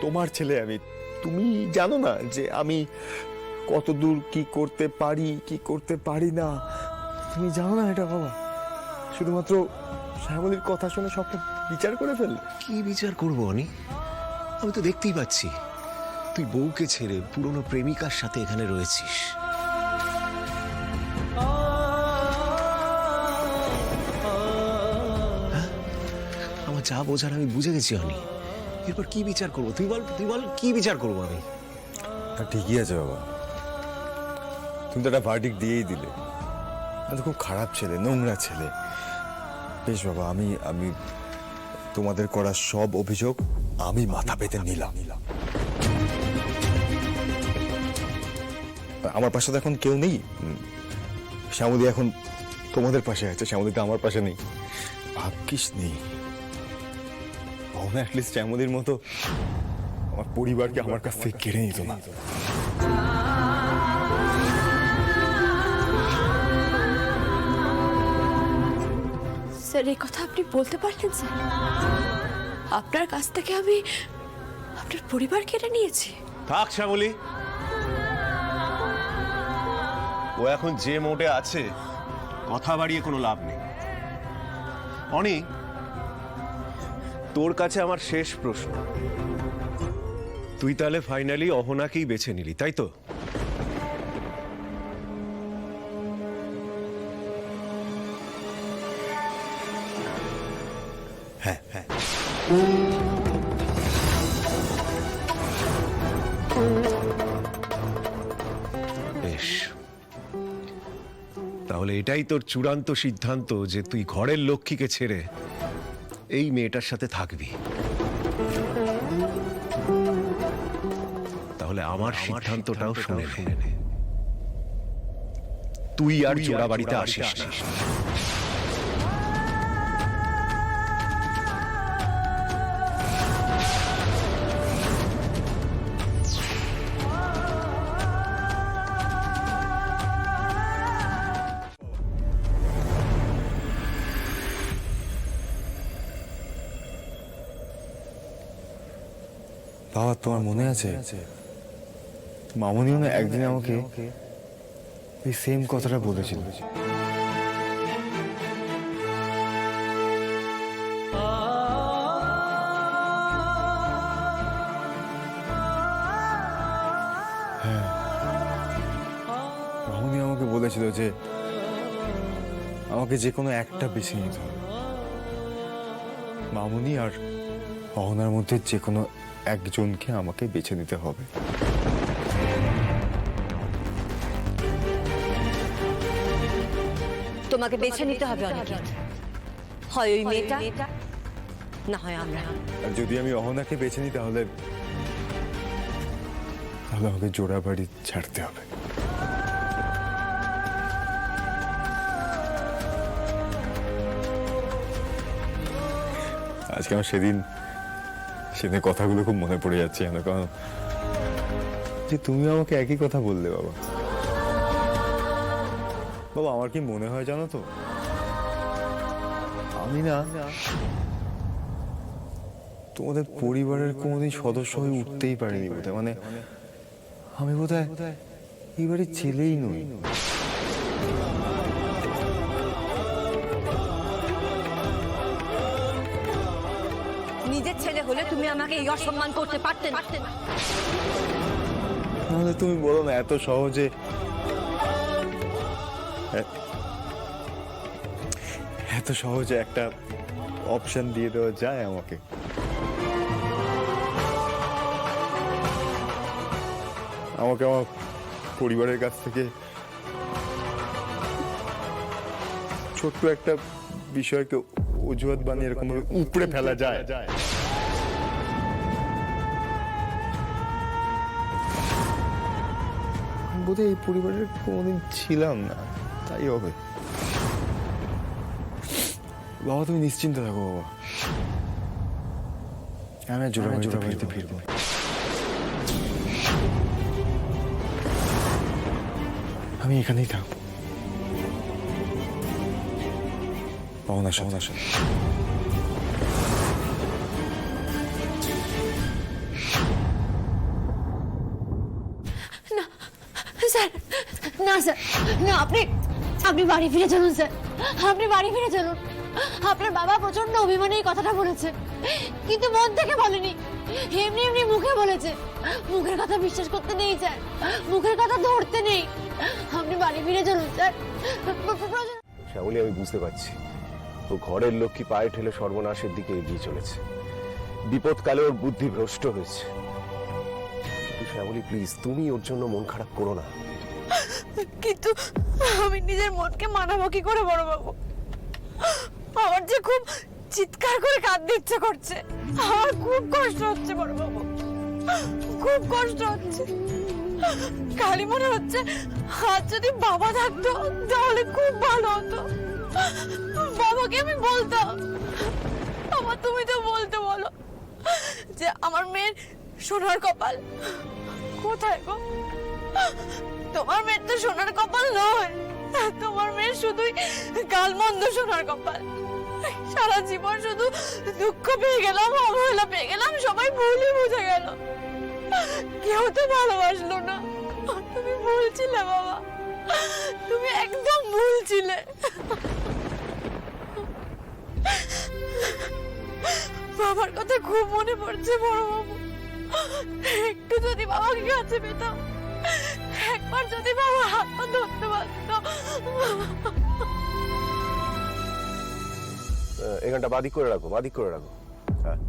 তোমার ছেলে আমি। তুমি জানো না যে আমি কতদূর কি করতে পারি কি করতে পারি না। তুমি জানো না এটা বাবা। শুধুমাত্র শ্যামলীর কথা শুনে সবটা বিচার করে ফেললে। কি বিচার করবো অনি? আমি তো দেখতেই পাচ্ছি তুই বউকে ছেড়ে পুরনো প্রেমিকার সাথে এখানে রয়েছিস। হ্যাঁ? আমার যা বোঝার আমি বুঝে গেছি অনি। এরপর কি বিচার করবো? তুই বল কি বিচার করবো আমি? ঠিকই আছে বাবা, তুমি তো একটা ভার্ডিক্ট দিয়েই দিলে। আমি তো খুব খারাপ ছেলে, নোংরা ছেলে। বেশ বাবা, আমি তোমাদের করা সব অভিযোগ আমি মাথা পেতে নিলাম। আমার পাশে তো এখন কেউ নেই। শ্যামলী এখন তোমাদের পাশে আছে, শ্যামলী তো আমার পাশে নেই। ভাগ্যিস নেই। অ্যাটলিস্ট শ্যামলীর মতো আমার পরিবারকে আমার কাছ থেকে কেড়ে নিত না। স্যার, এই কথা আপনি বলতে পারলেন স্যার? আপনার কাছ থেকে আমি আপনার পরিবার কেড়ে নিয়েছি? থাক শ্যামলী, ও এখন যে মোটে আছে কথা বাড়িয়ে কোনো লাভ নেই। অনি, তোর কাছে আমার শেষ প্রশ্ন, তুই তাহলে ফাইনালি অহনাকেই বেছে নিলি, তাই তো? হ্যাঁ হ্যাঁ। বেশ, তাহলে এটাই তোর চূড়ান্ত সিদ্ধান্ত যে তুই ঘরের লক্ষ্মীকে ছেড়ে এই মেয়েটার সাথে থাকবি। তাহলে আমার সিদ্ধান্তটাও শুনে নে, তুই আর জোড়া বাড়িতে আসিস না। বাবা, তোমার মনে আছে মামনিও না একদিন আমাকে এই সেম কথাটা বলেছিল। হ্যাঁ, মামনি আমাকে বলেছিল যে আমাকে যে কোনো একটা বেছে নিতে হবে। মামনি আর অহনার মধ্যে যে কোনো একজনকে আমাকে বেছে নিতে হবে। তোমাকে বেছে নিতে হবে অনেক, হয় ওই মেয়েটা না হয় আমরা। আর যদি আমি অহনাকে বেছে নিই তাহলে আমাকে জোড়া বাড়ি ছাড়তে হবে। আজকে আমার সেদিন কথাগুলো খুব মনে পড়ে যাচ্ছে কেন, কারণ যে তুমি আমাকে একই কথা বললে বাবা। বাবা, আমার কি মনে হয় জানো তো, আমি না তোমাদের পরিবারের কোনোদিন সদস্য হয়ে উঠতেই পারিনি বোধহয়। মানে আমি বোধহয় এই বাড়ির ছেলেই নই। নিজের ছেলে হলে তুমি আমাকে এই অসম্মান করতে পারতে না। নাহলে তুমি বলো না এত সহজে একটা অপশন দিয়ে দেওয়া যায় আমাকে? আমার পরিবারের কাছ থেকে ছোট্ট একটা বিষয়কে অজুহাত বানিয়ে এরকম উপড়ে ফেলা যায়? বোধহয় এই পরিবারের কোনোদিন ছিলাম না, তাই হবে। বাবা, তুমি নিশ্চিন্ত থাকো বাবা, আমি জোড়া বাড়িতে ফিরবো। আমি এখানেই থাকবো। পাওনার সাথে স্যার না স্যার না, আপনি আপনি বাড়ি ফিরে চলুন স্যার, আপনি বাড়ি ফিরে চলুন। আপনার বাবা প্রচন্ড অভিমানে এই কথাটা বলেছে, কিন্তু মন থেকে বলেনি, এমনি এমনি মুখে বলেছে। মুখের কথা বিশ্বাস করতে নেই স্যার, মুখের কথা ধরতে নেই। আপনি বাড়ি ফিরে চলুন স্যার। শ্যামলী, আমি বুঝতে পারছি ও ঘরের লক্ষ্মী পায়ে ঠেলে সর্বনাশের দিকে এগিয়ে চলেছে। বিপদকালে ওর বুদ্ধি ভ্রষ্ট হয়েছে। শ্যামলী প্লিজ, তুমি ওর জন্য মন খারাপ করো না। কিন্তু আমি নিজের মনকে মানাবো কি করে বড় বাবু? আমার যে খুব চিৎকার করে কাঁদতে ইচ্ছে করছে, আমার খুব কষ্ট হচ্ছে বড় বাবু, খুব কষ্ট হচ্ছে। খালি মনে হচ্ছে আজ যদি বাবা থাকতো তাহলে খুব ভালো হতো। বাবাকে আমি বলতাম, বাবা তুমি তো বলতে বলো যে আমার মেয়ের সোনার কপাল কোথায় গো? তোমার মেয়ের তো সোনার কপাল নয়, তোমার মেয়ের শুধুই গালমন্দ সোনার কপাল। সারা জীবন শুধু দুঃখ পেয়ে গেলাম, অবহেলা পেয়ে গেলাম, সবাই ভুলই বুঝে গেল, কেউ তো ভালোবাসলো না। তুমি ভুল ছিলে বাবা, তুমি একদম ভুল ছিলে। বাবার কথা খুব মনে পড়ছে বড় বাবু, একটু যদি বাবাকে কাছে পেতাম, একবার যদি বাবা হাত পা ধরতে পারতো। এখানটা বাদিক করে রাখো, বাদিক করে রাখো। হ্যাঁ